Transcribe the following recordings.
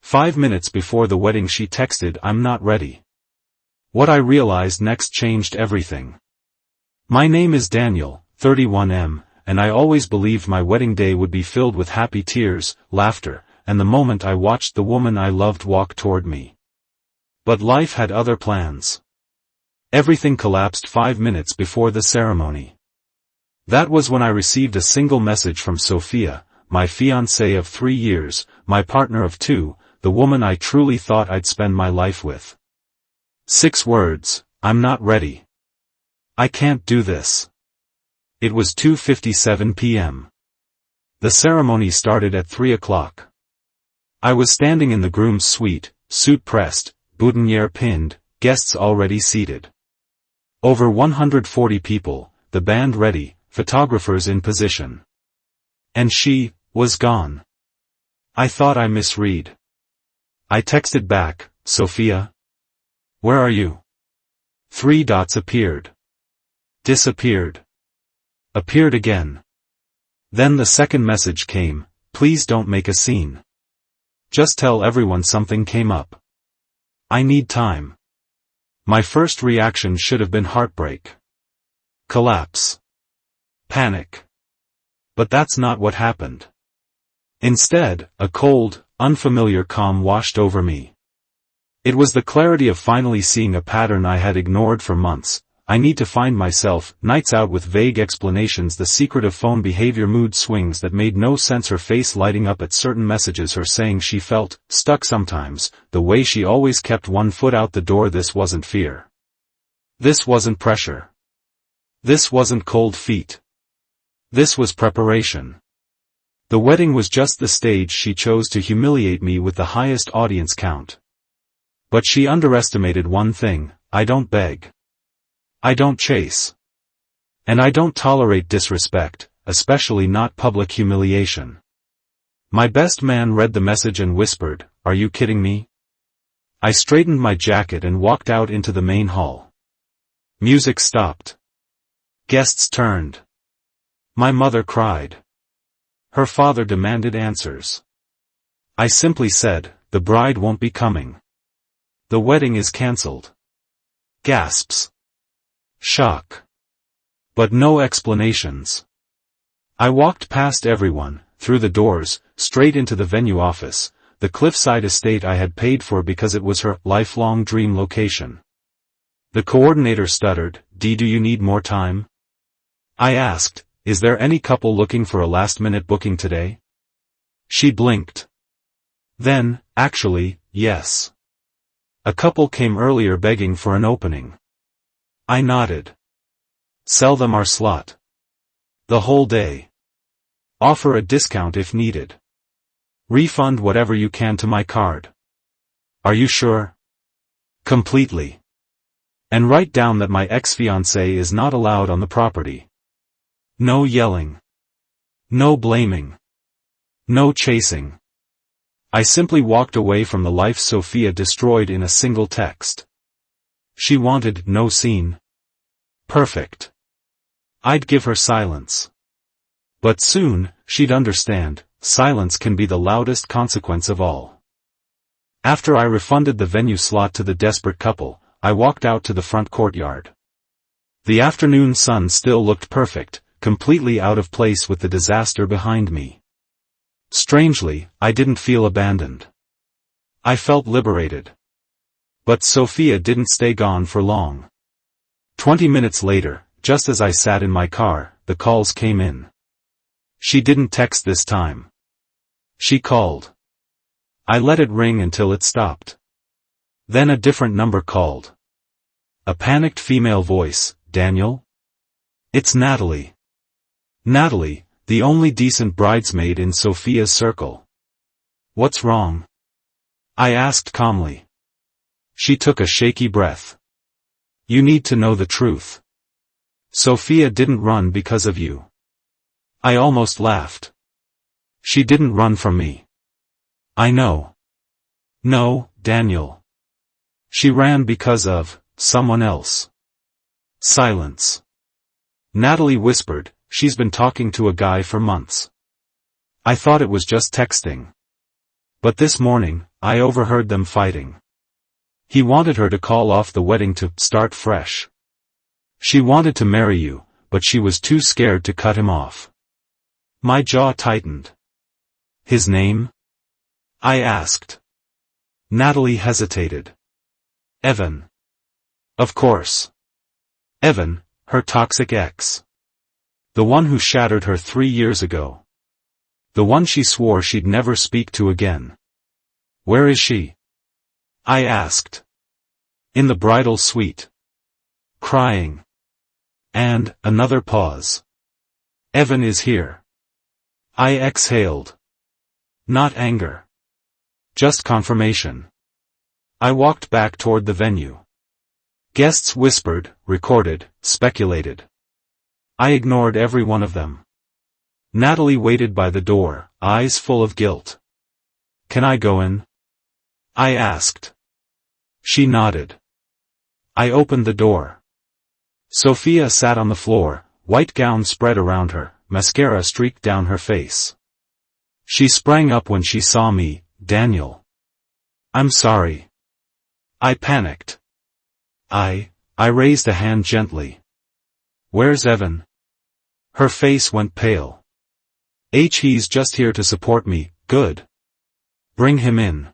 5 minutes before the wedding she texted, "I'm not ready." What I realized next changed everything. My name is Daniel, 31M, and I always believed my wedding day would be filled with happy tears, laughter, and the moment I watched the woman I loved walk toward me. But life had other plans. Everything collapsed 5 minutes before the ceremony. That was when I received a single message from Sophia, my fiancée of 3 years, my partner of 2, the woman I truly thought I'd spend my life with. 6 words: "I'm not ready. I can't do this." It was 2:57 p.m. The ceremony started at 3 o'clock. I was standing in the groom's suite, suit pressed, boutonniere pinned, guests already seated. Over 140 people, the band ready, photographers in position. And she was gone. I thought I misread. I texted back, "Sophia? Where are you?" 3 dots appeared. Disappeared. Appeared again. Then the second message came, "Please don't make a scene. Just tell everyone something came up. I need time." My first reaction should have been heartbreak. Collapse. Panic. But that's not what happened. Instead, a cold, unfamiliar calm washed over me. It was the clarity of finally seeing a pattern I had ignored for months. "I need to find myself," nights out with vague explanations, the secret of phone behavior, mood swings that made no sense, her face lighting up at certain messages, her saying she felt stuck sometimes, the way she always kept one foot out the door. This wasn't fear. This wasn't pressure. This wasn't cold feet. This was preparation. The wedding was just the stage she chose to humiliate me with the highest audience count. But she underestimated one thing: I don't beg. I don't chase. And I don't tolerate disrespect, especially not public humiliation. My best man read the message and whispered, "Are you kidding me?" I straightened my jacket and walked out into the main hall. Music stopped. Guests turned. My mother cried. Her father demanded answers. I simply said, "The bride won't be coming. The wedding is cancelled." Gasps. Shock. But no explanations. I walked past everyone, through the doors, straight into the venue office, the cliffside estate I had paid for because it was her lifelong dream location. The coordinator stuttered, "Do you need more time?" I asked, "Is there any couple looking for a last-minute booking today?" She blinked. Then, "Actually, yes. A couple came earlier begging for an opening." I nodded. "Sell them our slot. The whole day. Offer a discount if needed. Refund whatever you can to my card." "Are you sure?" "Completely. And write down that my ex-fiancé is not allowed on the property. No yelling. No blaming. No chasing." I simply walked away from the life Sophia destroyed in a single text. She wanted no scene. Perfect. I'd give her silence. But soon, she'd understand, silence can be the loudest consequence of all. After I refunded the venue slot to the desperate couple, I walked out to the front courtyard. The afternoon sun still looked perfect, completely out of place with the disaster behind me. Strangely, I didn't feel abandoned. I felt liberated. But Sophia didn't stay gone for long. 20 minutes later, just as I sat in my car, the calls came in. She didn't text this time. She called. I let it ring until it stopped. Then a different number called. A panicked female voice, "Daniel? It's Natalie. Natalie, the only decent bridesmaid in Sophia's circle. What's wrong?" I asked calmly. She took a shaky breath. "You need to know the truth. Sophia didn't run because of you." I almost laughed. "She didn't run from me. I know." "No, Daniel. She ran because of someone else." Silence. Natalie whispered, "She's been talking to a guy for months." I thought it was just texting. But this morning, I overheard them fighting. He wanted her to call off the wedding to start fresh. She wanted to marry you, but she was too scared to cut him off. My jaw tightened. His name? I asked. Natalie hesitated. Evan. Of course. Evan, her toxic ex. The one who shattered her 3 years ago. The one she swore she'd never speak to again. Where is she? I asked. In the bridal suite. Crying. And, another pause. Evan is here. I exhaled. Not anger. Just confirmation. I walked back toward the venue. Guests whispered, recorded, speculated. I ignored every one of them. Natalie waited by the door, eyes full of guilt. Can I go in? I asked. She nodded. I opened the door. Sophia sat on the floor, white gown spread around her, mascara streaked down her face. She sprang up when she saw me. Daniel. I'm sorry. I panicked. I raised a hand gently. Where's Evan? Her face went pale. He's just here to support me. Good. Bring him in.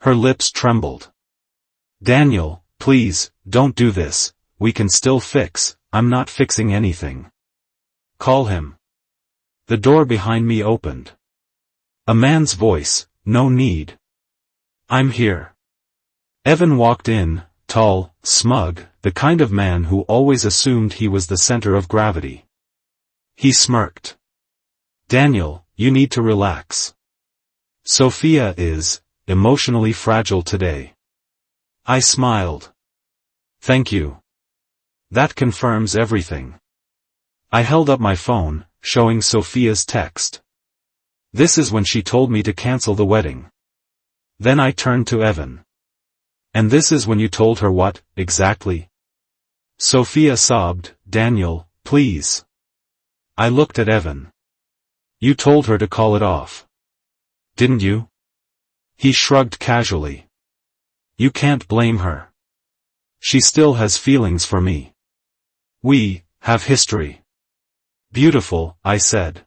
Her lips trembled. Daniel, please, don't do this, we can still fix. I'm not fixing anything. Call him. The door behind me opened. A man's voice, no need. I'm here. Evan walked in, tall, smug, the kind of man who always assumed he was the center of gravity. He smirked. Daniel, you need to relax. Sophia is emotionally fragile today. I smiled. Thank you. That confirms everything. I held up my phone, showing Sophia's text. This is when she told me to cancel the wedding. Then I turned to Evan. And this is when you told her what, exactly? Sophia sobbed, Daniel, please. I looked at Evan. You told her to call it off. Didn't you? He shrugged casually. You can't blame her. She still has feelings for me. We have history. Beautiful, I said.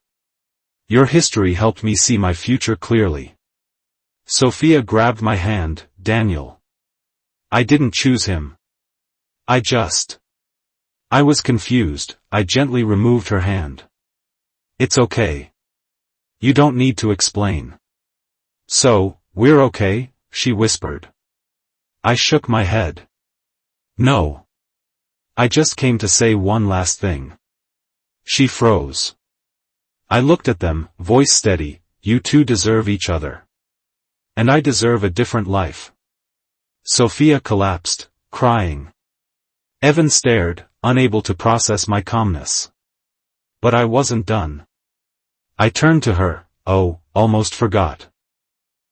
Your history helped me see my future clearly. Sophia grabbed my hand, Daniel. I didn't choose him. I was confused. I gently removed her hand. It's okay. You don't need to explain. So, we're okay, she whispered. I shook my head. No. I just came to say one last thing. She froze. I looked at them, voice steady, you two deserve each other. And I deserve a different life. Sophia collapsed, crying. Evan stared, unable to process my calmness. But I wasn't done. I turned to her, almost forgot.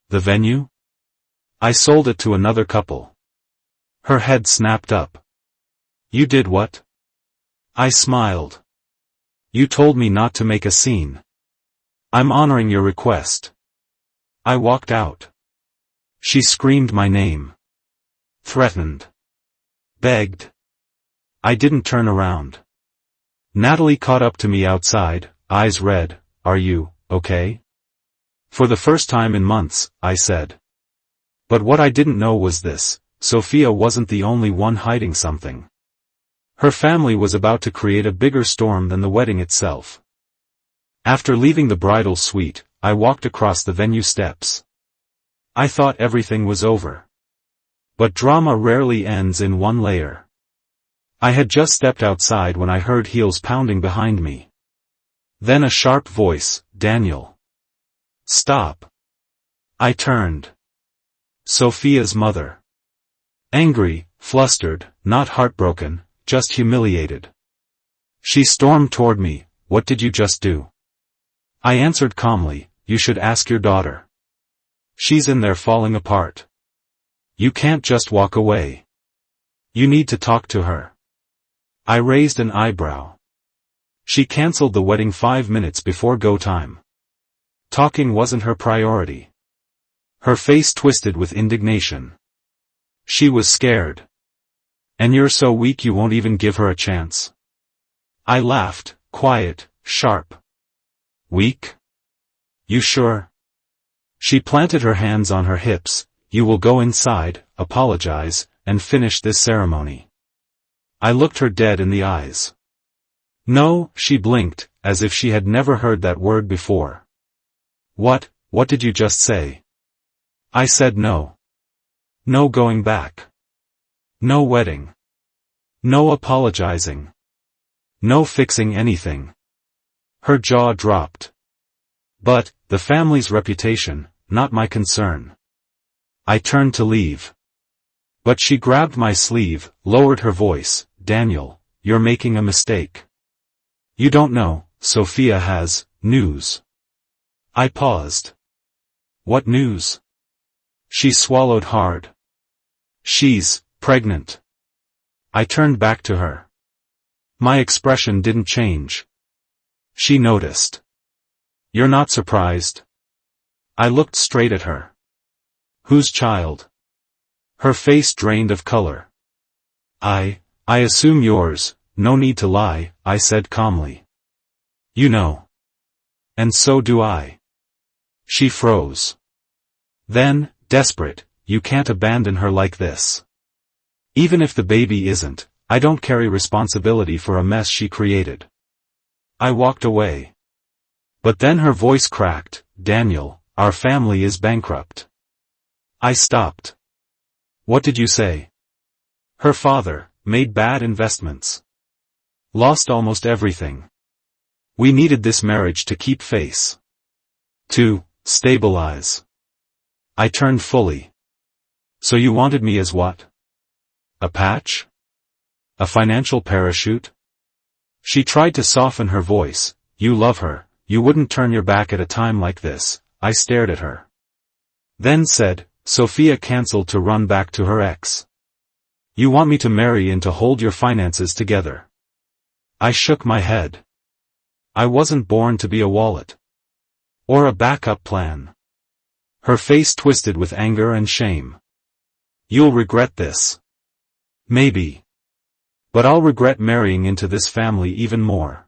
The venue? I sold it to another couple. Her head snapped up. You did what? I smiled. You told me not to make a scene. I'm honoring your request. I walked out. She screamed my name. Threatened. Begged. I didn't turn around. Natalie caught up to me outside, eyes red. Are you okay? For the first time in months, I said. But what I didn't know was this, Sophia wasn't the only one hiding something. Her family was about to create a bigger storm than the wedding itself. After leaving the bridal suite, I walked across the venue steps. I thought everything was over. But drama rarely ends in one layer. I had just stepped outside when I heard heels pounding behind me. Then a sharp voice, Daniel. Stop. I turned. Sophia's mother. Angry, flustered, not heartbroken, just humiliated. She stormed toward me, what did you just do? I answered calmly, you should ask your daughter. She's in there falling apart. You can't just walk away. You need to talk to her. I raised an eyebrow. She canceled the wedding 5 minutes before go time. Talking wasn't her priority. Her face twisted with indignation. She was scared. And you're so weak you won't even give her a chance? I laughed, quiet, sharp. Weak? You sure? She planted her hands on her hips. You will go inside, apologize, and finish this ceremony. I looked her dead in the eyes. No, she blinked, as if she had never heard that word before. What did you just say? I said no. No going back. No wedding. No apologizing. No fixing anything. Her jaw dropped. But, the family's reputation, not my concern. I turned to leave. But she grabbed my sleeve, lowered her voice. Daniel, you're making a mistake. You don't know, Sophia has news. I paused. What news? She swallowed hard. She's pregnant. I turned back to her. My expression didn't change. She noticed. You're not surprised? I looked straight at her. Whose child? Her face drained of color. I assume yours, no need to lie, I said calmly. You know. And so do I. She froze. Then, desperate, you can't abandon her like this. Even if the baby isn't, I don't carry responsibility for a mess she created. I walked away. But then her voice cracked. Daniel, our family is bankrupt. I stopped. What did you say? Her father made bad investments. Lost almost everything. We needed this marriage to keep face. To stabilize. I turned fully. So you wanted me as what? A patch? A financial parachute? She tried to soften her voice. You love her, you wouldn't turn your back at a time like this. I stared at her. Then said, Sophia canceled to run back to her ex. You want me to marry and to hold your finances together. I shook my head. I wasn't born to be a wallet. Or a backup plan. Her face twisted with anger and shame. You'll regret this. Maybe. But I'll regret marrying into this family even more.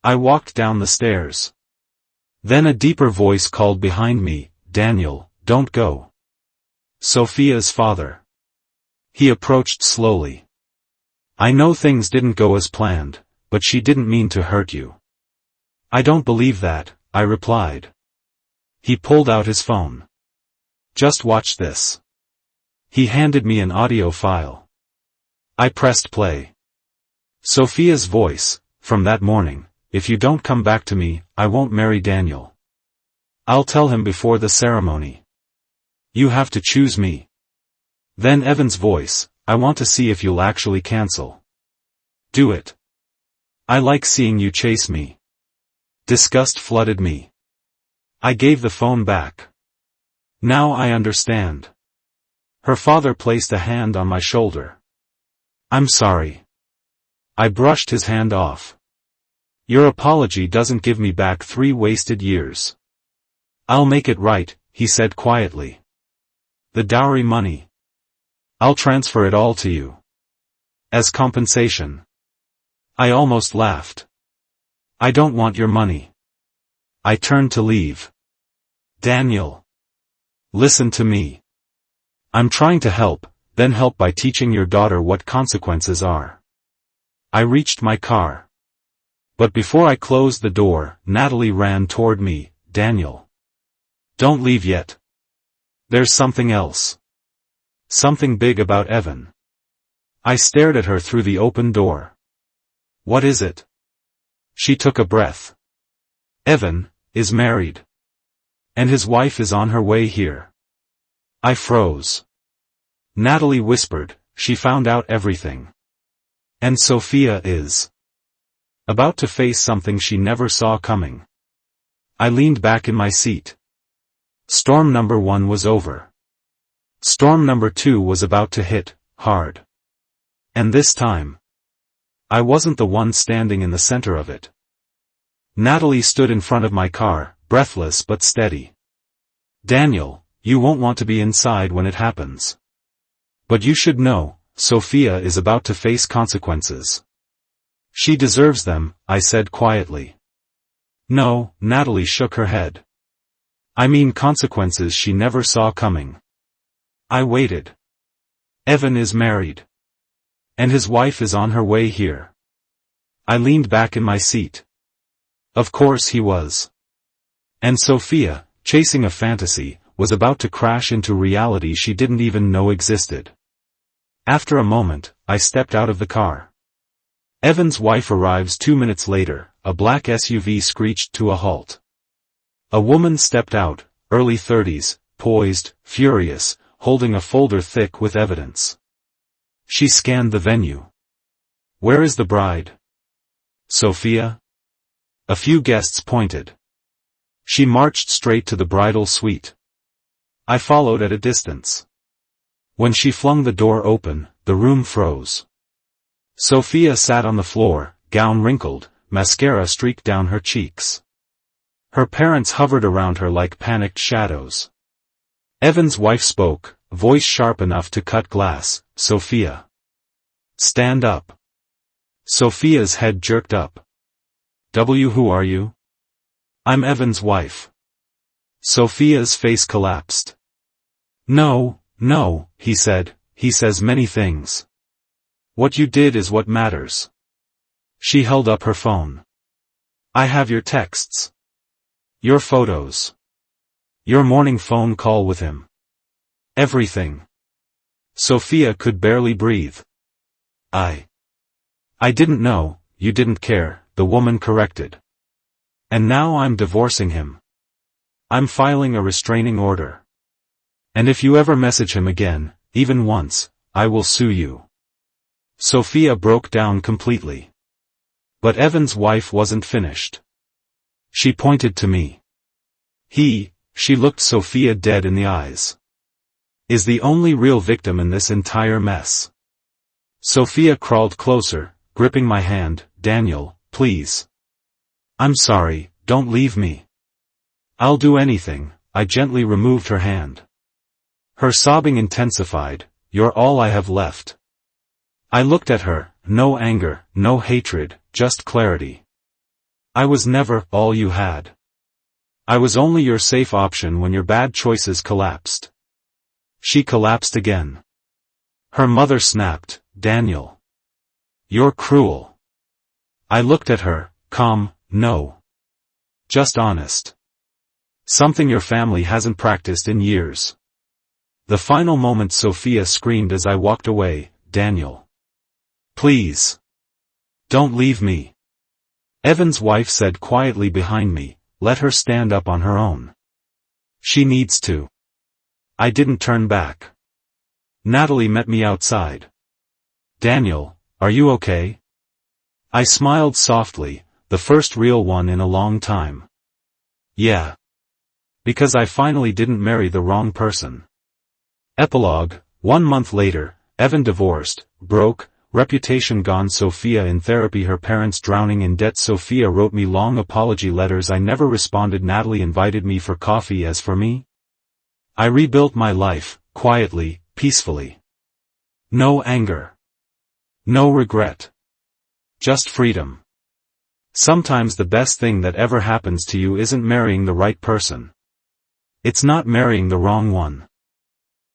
I walked down the stairs. Then a deeper voice called behind me, Daniel, don't go. Sophia's father. He approached slowly. I know things didn't go as planned, but she didn't mean to hurt you. I don't believe that, I replied. He pulled out his phone. Just watch this. He handed me an audio file. I pressed play. Sophia's voice, from that morning, if you don't come back to me, I won't marry Daniel. I'll tell him before the ceremony. You have to choose me. Then Evan's voice, I want to see if you'll actually cancel. Do it. I like seeing you chase me. Disgust flooded me. I gave the phone back. Now I understand. Her father placed a hand on my shoulder. I'm sorry. I brushed his hand off. Your apology doesn't give me back 3 wasted years. I'll make it right, he said quietly. The dowry money. I'll transfer it all to you. As compensation. I almost laughed. I don't want your money. I turned to leave. Daniel. Listen to me. I'm trying to help, then help by teaching your daughter what consequences are. I reached my car. But before I closed the door, Natalie ran toward me. Daniel. Don't leave yet. There's something else. Something big about Evan. I stared at her through the open door. What is it? She took a breath. Evan is married. And his wife is on her way here. I froze. Natalie whispered, she found out everything. And Sophia is about to face something she never saw coming. I leaned back in my seat. Storm number 1 was over. Storm number 2 was about to hit, hard. And this time, I wasn't the one standing in the center of it. Natalie stood in front of my car, breathless but steady. Daniel, you won't want to be inside when it happens. But you should know, Sophia is about to face consequences. She deserves them, I said quietly. No, Natalie shook her head. I mean consequences she never saw coming. I waited. Evan is married. And his wife is on her way here. I leaned back in my seat. Of course he was. And Sophia, chasing a fantasy, was about to crash into reality she didn't even know existed. After a moment, I stepped out of the car. Evan's wife arrives 2 minutes later, a black SUV screeched to a halt. A woman stepped out, early 30s, poised, furious, holding a folder thick with evidence. She scanned the venue. Where is the bride? Sophia? A few guests pointed. She marched straight to the bridal suite. I followed at a distance. When she flung the door open, the room froze. Sophia sat on the floor, gown wrinkled, mascara streaked down her cheeks. Her parents hovered around her like panicked shadows. Evan's wife spoke, voice sharp enough to cut glass. Sophia. Stand up. Sophia's head jerked up. Who are you? I'm Evan's wife. Sophia's face collapsed. No, he said, he says many things. What you did is what matters. She held up her phone. I have your texts. Your photos. Your morning phone call with him. Everything. Sophia could barely breathe. I didn't know, you didn't care, the woman corrected. And now I'm divorcing him. I'm filing a restraining order. And if you ever message him again, even once, I will sue you. Sophia broke down completely. But Evan's wife wasn't finished. She pointed to me. She looked Sophia dead in the eyes. Is the only real victim in this entire mess. Sophia crawled closer, gripping my hand. Daniel, please. I'm sorry, don't leave me. I'll do anything. I gently removed her hand. Her sobbing intensified. You're all I have left. I looked at her, no anger, no hatred, just clarity. I was never all you had. I was only your safe option when your bad choices collapsed. She collapsed again. Her mother snapped, Daniel. You're cruel. I looked at her, calm, no. Just honest. Something your family hasn't practiced in years. The final moment Sophia screamed as I walked away, Daniel. Please. Don't leave me. Evan's wife said quietly behind me, let her stand up on her own. She needs to. I didn't turn back. Natalie met me outside. Daniel, are you okay? I smiled softly, the first real one in a long time. Yeah. Because I finally didn't marry the wrong person. Epilogue, 1 month later, Evan divorced, broke, reputation gone. Sophia in therapy. Her parents drowning in debt. Sophia wrote me long apology letters. I never responded. Natalie invited me for coffee. As for me, I rebuilt my life, quietly, peacefully. No anger. No regret. Just freedom. Sometimes the best thing that ever happens to you isn't marrying the right person. It's not marrying the wrong one.